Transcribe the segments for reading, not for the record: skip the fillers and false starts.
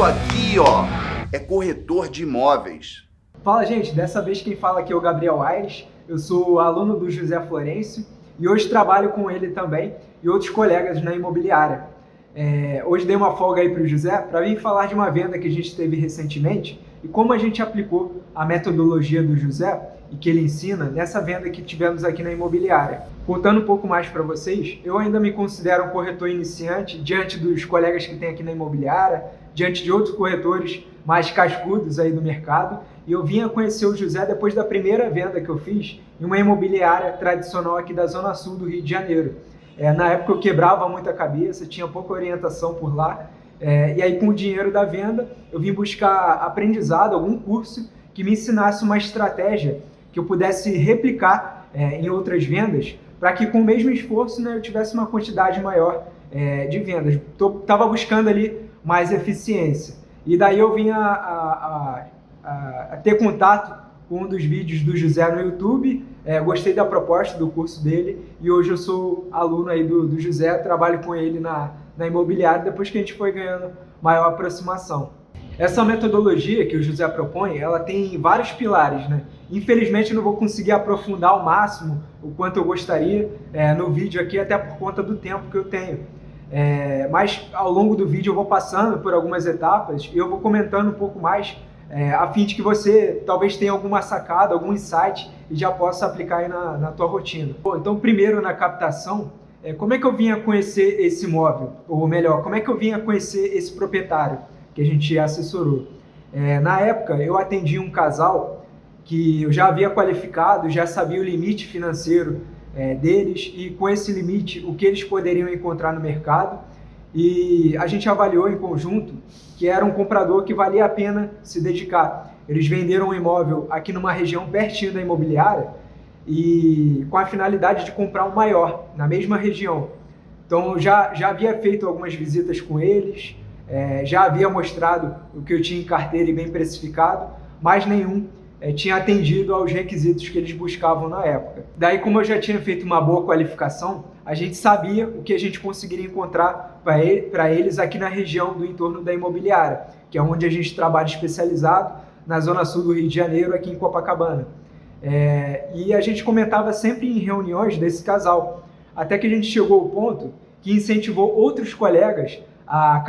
Isso aqui, ó, é corretor de imóveis. Fala, gente, dessa vez quem fala aqui é o Gabriel Aires, eu sou aluno do José Florencio e hoje trabalho com ele também e outros colegas na imobiliária. Hoje dei uma folga aí para o José para vir falar de uma venda que a gente teve recentemente e como a gente aplicou a metodologia do José e que ele ensina nessa venda que tivemos aqui na imobiliária. Contando um pouco mais para vocês, eu ainda me considero um corretor iniciante diante dos colegas que tem aqui na imobiliária, diante de outros corretores mais cascudos aí do mercado, e eu vim a conhecer o José depois da primeira venda que eu fiz em uma imobiliária tradicional aqui da Zona Sul do Rio de Janeiro. Na época eu quebrava muita cabeça, tinha pouca orientação por lá, e aí com o dinheiro da venda eu vim buscar aprendizado, algum curso que me ensinasse uma estratégia que eu pudesse replicar em outras vendas, para que com o mesmo esforço, né, eu tivesse uma quantidade maior de vendas. Estava buscando ali mais eficiência. E daí eu vim a ter contato com um dos vídeos do José no YouTube, gostei da proposta do curso dele e hoje eu sou aluno aí do José, trabalho com ele na imobiliária depois que a gente foi ganhando maior aproximação. Essa metodologia que o José propõe, ela tem vários pilares, né? Infelizmente eu não vou conseguir aprofundar ao máximo o quanto eu gostaria no vídeo aqui, até por conta do tempo que eu tenho. Mas ao longo do vídeo eu vou passando por algumas etapas e eu vou comentando um pouco mais a fim de que você talvez tenha alguma sacada, algum insight e já possa aplicar aí na tua rotina. Bom, então primeiro na captação, como é que eu vinha conhecer esse imóvel? Ou melhor, como é que eu vinha conhecer esse proprietário que a gente assessorou? Na época eu atendi um casal que eu já havia qualificado, já sabia o limite financeiro deles e com esse limite o que eles poderiam encontrar no mercado, e a gente avaliou em conjunto que era um comprador que valia a pena se dedicar. Eles venderam um imóvel aqui numa região pertinho da imobiliária e com a finalidade de comprar um maior na mesma região. Então já havia feito algumas visitas com eles, já havia mostrado o que eu tinha em carteira e bem precificado, mas nenhum tinha atendido aos requisitos que eles buscavam na época. Daí, como eu já tinha feito uma boa qualificação, a gente sabia o que a gente conseguiria encontrar para eles aqui na região do entorno da imobiliária, que é onde a gente trabalha especializado, na Zona Sul do Rio de Janeiro, aqui em Copacabana. E a gente comentava sempre em reuniões desse casal, até que a gente chegou ao ponto que incentivou outros colegas a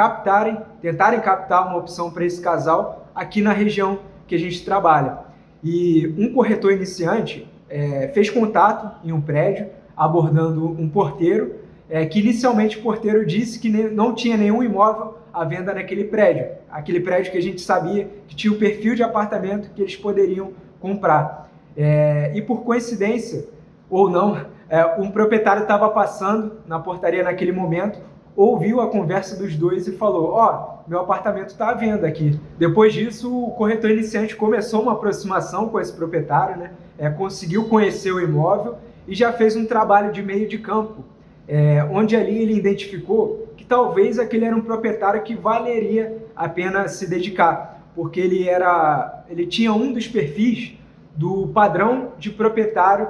tentarem captar uma opção para esse casal aqui na região que a gente trabalha. E um corretor iniciante fez contato em um prédio, abordando um porteiro, que inicialmente o porteiro disse que não tinha nenhum imóvel à venda naquele prédio. Aquele prédio que a gente sabia que tinha o perfil de apartamento que eles poderiam comprar. E por coincidência, ou não, um proprietário estava passando na portaria naquele momento, ouviu a conversa dos dois e falou: meu apartamento está à venda aqui. Depois disso, o corretor iniciante começou uma aproximação com esse proprietário, né? Conseguiu conhecer o imóvel e já fez um trabalho de meio de campo, onde ali ele identificou que talvez aquele era um proprietário que valeria a pena se dedicar, porque ele tinha um dos perfis do padrão de proprietário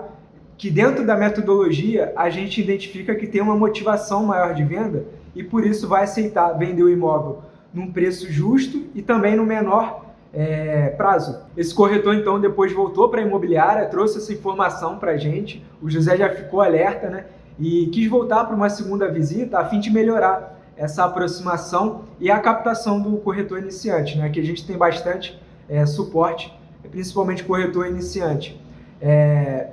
que dentro da metodologia a gente identifica que tem uma motivação maior de venda e por isso vai aceitar vender o imóvel num preço justo e também no menor prazo. Esse corretor então depois voltou para a imobiliária, trouxe essa informação para a gente, o José já ficou alerta, né? E quis voltar para uma segunda visita a fim de melhorar essa aproximação e a captação do corretor iniciante, né? Que a gente tem bastante suporte, principalmente corretor iniciante.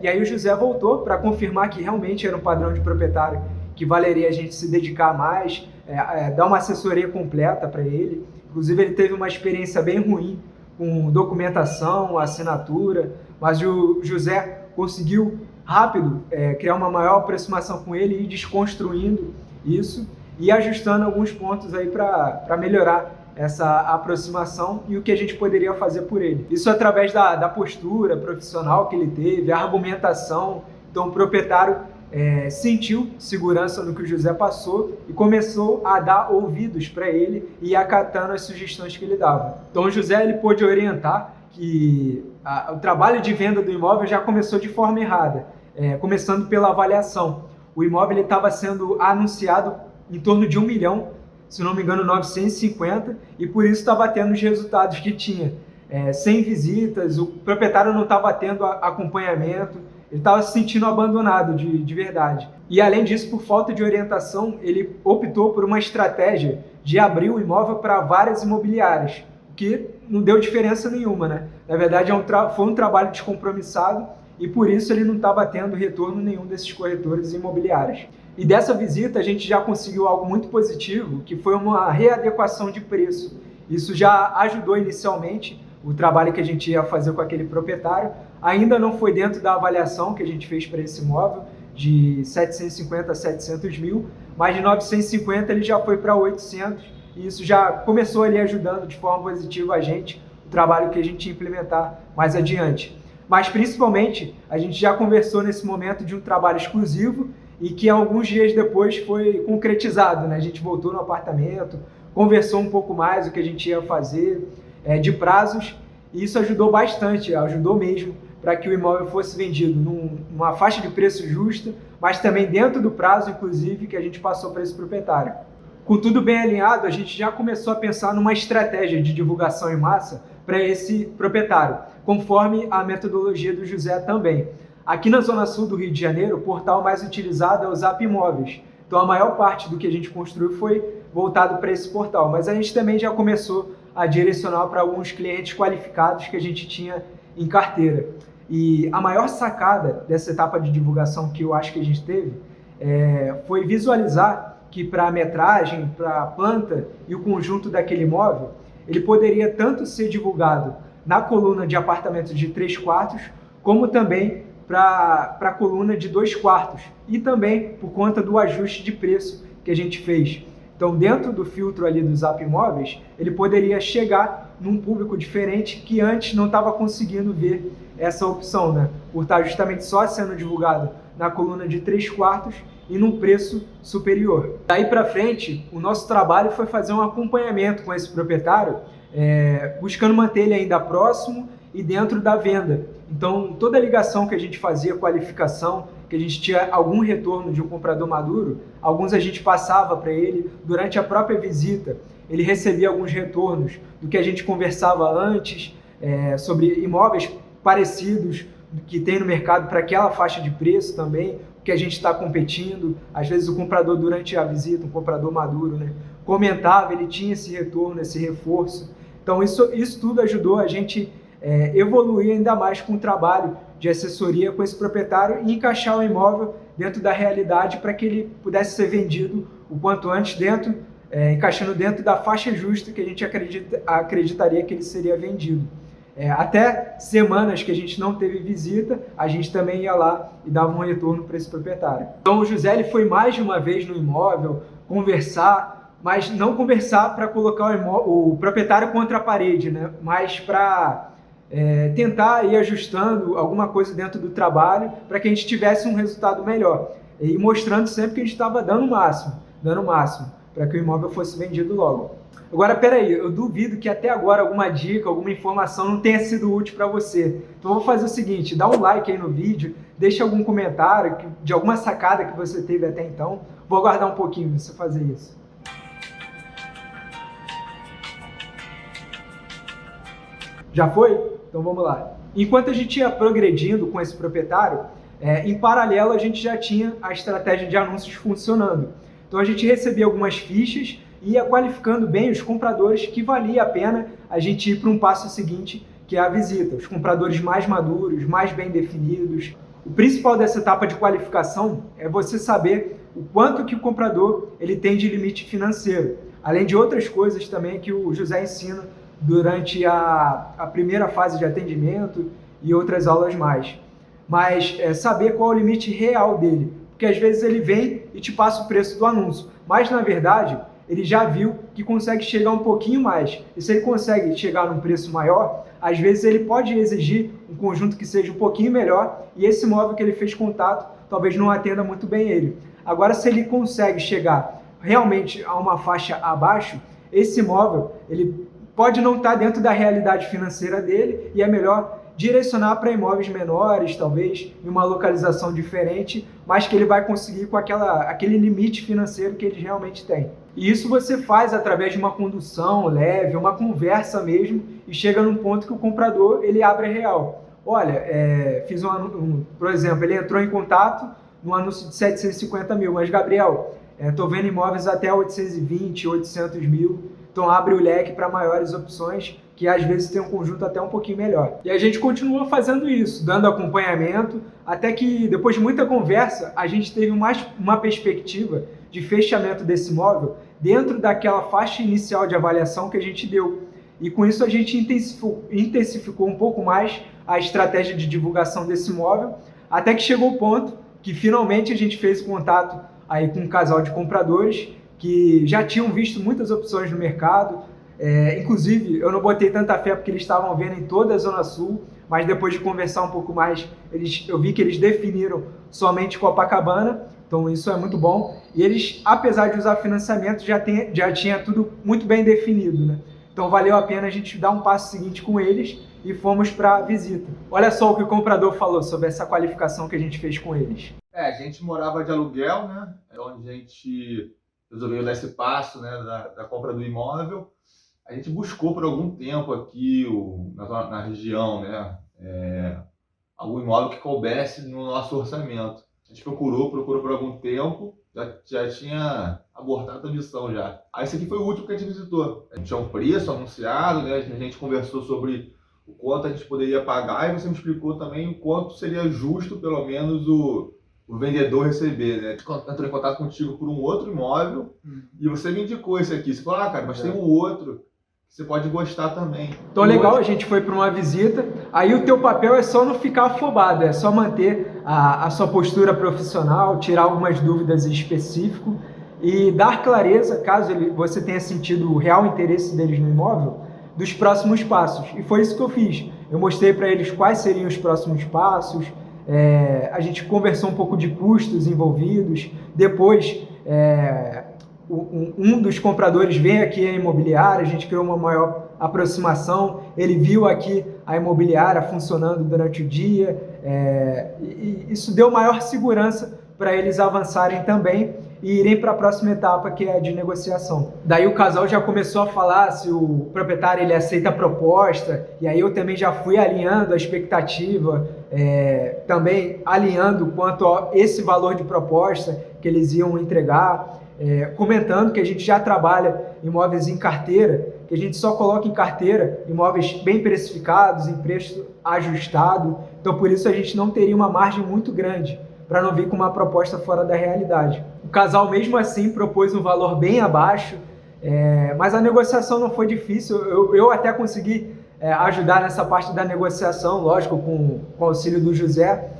E aí o José voltou para confirmar que realmente era um padrão de proprietário que valeria a gente se dedicar mais, dar uma assessoria completa para ele. Inclusive ele teve uma experiência bem ruim com documentação, assinatura, mas o José conseguiu rápido criar uma maior aproximação com ele e ir desconstruindo isso e ajustando alguns pontos aí para melhorar essa aproximação e o que a gente poderia fazer por ele. Isso através da postura profissional que ele teve, a argumentação. Então o proprietário sentiu segurança no que o José passou e começou a dar ouvidos para ele e acatando as sugestões que ele dava. Então o José ele pôde orientar que o trabalho de venda do imóvel já começou de forma errada, começando pela avaliação. O imóvel estava sendo anunciado em torno de 1 milhão se não me engano, 950, e por isso estava tendo os resultados que tinha. Sem visitas, o proprietário não estava tendo acompanhamento, ele estava se sentindo abandonado de verdade. E além disso, por falta de orientação, ele optou por uma estratégia de abrir o imóvel para várias imobiliárias, que não deu diferença nenhuma, né? Na verdade, foi um trabalho descompromissado e por isso ele não estava tendo retorno nenhum desses corretores imobiliários. E dessa visita a gente já conseguiu algo muito positivo, que foi uma readequação de preço. Isso já ajudou inicialmente o trabalho que a gente ia fazer com aquele proprietário. Ainda não foi dentro da avaliação que a gente fez para esse imóvel, de 750 a 700 mil, mas de 950 ele já foi para 800, e isso já começou ali ajudando de forma positiva a gente, o trabalho que a gente ia implementar mais adiante. Mas principalmente a gente já conversou nesse momento de um trabalho exclusivo e que alguns dias depois foi concretizado, né? A gente voltou no apartamento, conversou um pouco mais o que a gente ia fazer, de prazos, e isso ajudou bastante, ajudou mesmo para que o imóvel fosse vendido numa faixa de preço justa, mas também dentro do prazo, inclusive, que a gente passou para esse proprietário. Com tudo bem alinhado, a gente já começou a pensar numa estratégia de divulgação em massa para esse proprietário, conforme a metodologia do José também. Aqui na Zona Sul do Rio de Janeiro, o portal mais utilizado é o Zap Imóveis. Então a maior parte do que a gente construiu foi voltado para esse portal, mas a gente também já começou a direcionar para alguns clientes qualificados que a gente tinha em carteira. E a maior sacada dessa etapa de divulgação que eu acho que a gente teve foi visualizar que para a metragem, para a planta e o conjunto daquele imóvel, ele poderia tanto ser divulgado na coluna de apartamentos de 3 quartos, como também para a coluna de 2 quartos, e também por conta do ajuste de preço que a gente fez. Então, dentro do filtro ali do Zap Imóveis, ele poderia chegar num público diferente que antes não estava conseguindo ver essa opção, né? Por estar justamente só sendo divulgado na coluna de 3 quartos e num preço superior. Daí para frente, o nosso trabalho foi fazer um acompanhamento com esse proprietário, buscando manter ele ainda próximo e dentro da venda. Então, toda a ligação que a gente fazia, qualificação, que a gente tinha algum retorno de um comprador maduro, alguns a gente passava para ele durante a própria visita, ele recebia alguns retornos do que a gente conversava antes, sobre imóveis parecidos que tem no mercado para aquela faixa de preço também, que a gente está competindo. Às vezes o comprador durante a visita, um comprador maduro, né, comentava, ele tinha esse retorno, esse reforço. Então isso tudo ajudou a gente evoluir ainda mais com o trabalho de assessoria com esse proprietário e encaixar o imóvel dentro da realidade para que ele pudesse ser vendido o quanto antes, encaixando dentro da faixa justa que a gente acreditaria que ele seria vendido. Até semanas que a gente não teve visita, a gente também ia lá e dava um retorno para esse proprietário. Então o José ele foi mais de uma vez no imóvel conversar, mas não conversar para colocar o proprietário contra a parede, né? Mas para tentar ir ajustando alguma coisa dentro do trabalho para que a gente tivesse um resultado melhor. E mostrando sempre que a gente estava dando o máximo para que o imóvel fosse vendido logo. Agora, peraí, eu duvido que até agora alguma dica, alguma informação não tenha sido útil para você. Então eu vou fazer o seguinte, dá um like aí no vídeo, deixa algum comentário de alguma sacada que você teve até então. Vou aguardar um pouquinho para você fazer isso. Já foi? Então vamos lá. Enquanto a gente ia progredindo com esse proprietário, em paralelo a gente já tinha a estratégia de anúncios funcionando. Então a gente recebia algumas fichas e ia qualificando bem os compradores que valia a pena a gente ir para um passo seguinte, que é a visita. Os compradores mais maduros, mais bem definidos. O principal dessa etapa de qualificação é você saber o quanto que o comprador ele tem de limite financeiro. Além de outras coisas também que o José ensina durante a primeira fase de atendimento e outras aulas mais. Mas saber qual é o limite real dele, porque às vezes ele vem e te passa o preço do anúncio, mas na verdade ele já viu que consegue chegar um pouquinho mais, e se ele consegue chegar num preço maior, às vezes ele pode exigir um conjunto que seja um pouquinho melhor, e esse imóvel que ele fez contato talvez não atenda muito bem ele. Agora, se ele consegue chegar realmente a uma faixa abaixo, esse imóvel ele pode não estar dentro da realidade financeira dele e é melhor direcionar para imóveis menores, talvez, em uma localização diferente, mas que ele vai conseguir com aquele limite financeiro que ele realmente tem. E isso você faz através de uma condução leve, uma conversa mesmo, e chega num ponto que o comprador ele abre a real. Olha, fiz por exemplo, ele entrou em contato no anúncio de 750 mil, mas Gabriel, estou vendo imóveis até 820, 800 mil, então abre o leque para maiores opções, que às vezes tem um conjunto até um pouquinho melhor. E a gente continua fazendo isso, dando acompanhamento, até que depois de muita conversa, a gente teve uma perspectiva de fechamento desse imóvel dentro daquela faixa inicial de avaliação que a gente deu. E com isso a gente intensificou um pouco mais a estratégia de divulgação desse imóvel, até que chegou o ponto que finalmente a gente fez o contato aí com um casal de compradores que já tinham visto muitas opções no mercado. Inclusive, eu não botei tanta fé porque eles estavam vendo em toda a Zona Sul, mas depois de conversar um pouco mais, eu vi que eles definiram somente Copacabana, então isso é muito bom. E eles, apesar de usar financiamento, já tinha tudo muito bem definido, né? Então valeu a pena a gente dar um passo seguinte com eles e fomos para a visita. Olha só o que o comprador falou sobre essa qualificação que a gente fez com eles. A gente morava de aluguel, né? Onde a gente resolveu dar esse passo, né, da compra do imóvel. A gente buscou por algum tempo aqui na região, né, algum imóvel que coubesse no nosso orçamento. A gente procurou por algum tempo, já tinha abortado a missão já. Aí esse aqui foi o último que a gente visitou. A gente tinha um preço anunciado, né, a gente conversou sobre o quanto a gente poderia pagar e você me explicou também o quanto seria justo, pelo menos, o vendedor receber, né? Entrou em contato contigo por um outro imóvel e você me indicou esse aqui. Você falou, cara, mas tem um outro que você pode gostar também. Então legal, a gente foi para uma visita, aí o teu papel é só não ficar afobado, é só manter a sua postura profissional, tirar algumas dúvidas em específico e dar clareza, caso você tenha sentido o real interesse deles no imóvel, dos próximos passos. E foi isso que eu fiz. Eu mostrei para eles quais seriam os próximos passos, a gente conversou um pouco de custos envolvidos, depois um dos compradores veio aqui à imobiliária, a gente criou uma maior aproximação, ele viu aqui a imobiliária funcionando durante o dia, e isso deu maior segurança para eles avançarem também e irem para a próxima etapa, que é a de negociação. Daí o casal já começou a falar se o proprietário ele aceita a proposta, e aí eu também já fui alinhando a expectativa, também alinhando quanto a esse valor de proposta que eles iam entregar, comentando que a gente já trabalha imóveis em carteira, que a gente só coloca em carteira imóveis bem precificados, em preço ajustado, então por isso a gente não teria uma margem muito grande, para não vir com uma proposta fora da realidade. O casal, mesmo assim, propôs um valor bem abaixo, mas a negociação não foi difícil. Eu até consegui ajudar nessa parte da negociação, lógico, com o auxílio do José,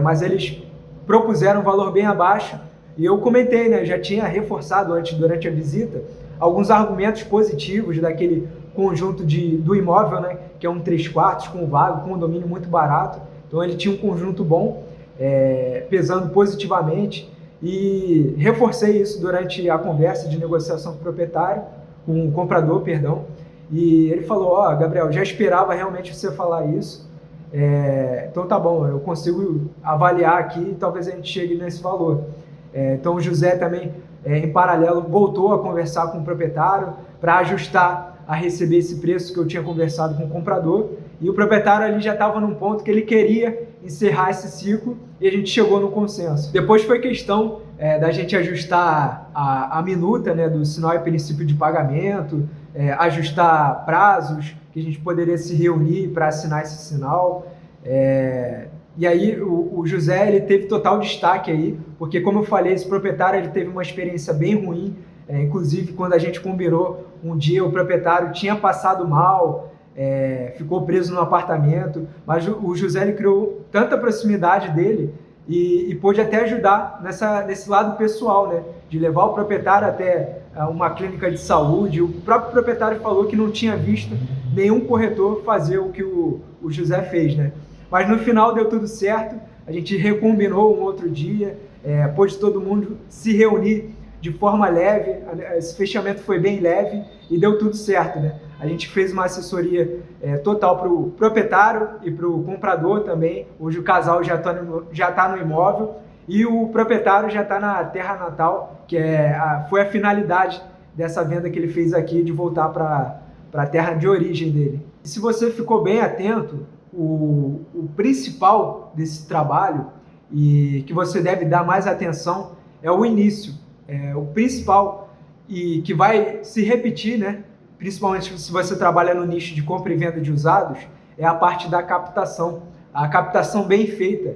mas eles propuseram um valor bem abaixo e eu comentei, né, já tinha reforçado durante a visita, alguns argumentos positivos daquele conjunto do imóvel, né, que é um 3/4 com vago, com um domínio muito barato, então ele tinha um conjunto bom, pesando positivamente, e reforcei isso durante a conversa de negociação com o proprietário, com o comprador, perdão, e ele falou, Gabriel, já esperava realmente você falar isso, então tá bom, eu consigo avaliar aqui e talvez a gente chegue nesse valor. Então o José também, em paralelo, voltou a conversar com o proprietário para ajustar a receber esse preço que eu tinha conversado com o comprador, e o proprietário ali já estava num ponto que ele queria encerrar esse ciclo e a gente chegou no consenso. Depois foi questão da gente ajustar a minuta, né, do sinal e princípio de pagamento, ajustar prazos que a gente poderia se reunir para assinar esse sinal. E aí o José ele teve total destaque aí, porque como eu falei, esse proprietário ele teve uma experiência bem ruim, inclusive quando a gente combinou um dia o proprietário tinha passado mal, ficou preso no apartamento, mas o José ele criou tanta proximidade dele e pôde até ajudar nesse lado pessoal, né, de levar o proprietário até uma clínica de saúde. O próprio proprietário falou que não tinha visto nenhum corretor fazer o que o José fez, né? Mas no final deu tudo certo, a gente recombinou um outro dia, pôde todo mundo se reunir de forma leve, esse fechamento foi bem leve e deu tudo certo, né? A gente fez uma assessoria total para o proprietário e para o comprador também. Hoje o casal já tá no imóvel e o proprietário já está na terra natal, que foi a finalidade dessa venda que ele fez aqui, de voltar para a terra de origem dele. E se você ficou bem atento, o principal desse trabalho e que você deve dar mais atenção é o início. O principal e que vai se repetir, né? Principalmente se você trabalha no nicho de compra e venda de usados, é a parte da captação. A captação bem feita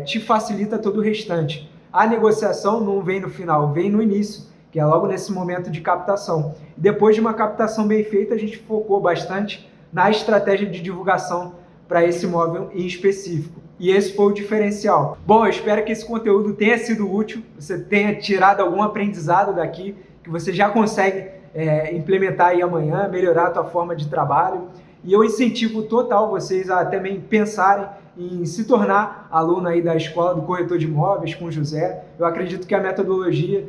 te facilita todo o restante. A negociação não vem no final, vem no início, que é logo nesse momento de captação. Depois de uma captação bem feita, a gente focou bastante na estratégia de divulgação para esse imóvel em específico. E esse foi o diferencial. Bom, eu espero que esse conteúdo tenha sido útil, você tenha tirado algum aprendizado daqui, que você já consegue implementar aí amanhã, melhorar a tua forma de trabalho. E eu incentivo total vocês a também pensarem em se tornar aluno aí da Escola do Corretor de Imóveis com o José. Eu acredito que a metodologia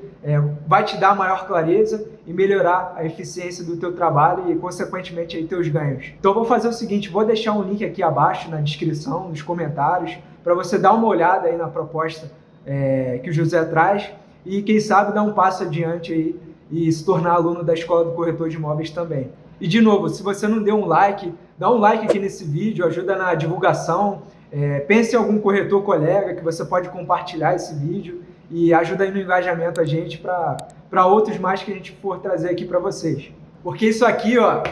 vai te dar maior clareza e melhorar a eficiência do teu trabalho e, consequentemente, aí, teus ganhos. Então, eu vou fazer o seguinte, vou deixar um link aqui abaixo na descrição, nos comentários, para você dar uma olhada aí na proposta que o José traz e, quem sabe, dar um passo adiante aí e se tornar aluno da Escola do Corretor de Imóveis também. E, de novo, se você não deu um like, dá um like aqui nesse vídeo, ajuda na divulgação. Pense em algum corretor colega que você pode compartilhar esse vídeo e ajuda aí no engajamento a gente para outros mais que a gente for trazer aqui para vocês. Porque isso aqui, ó,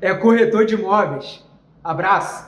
é corretor de imóveis. Abraço!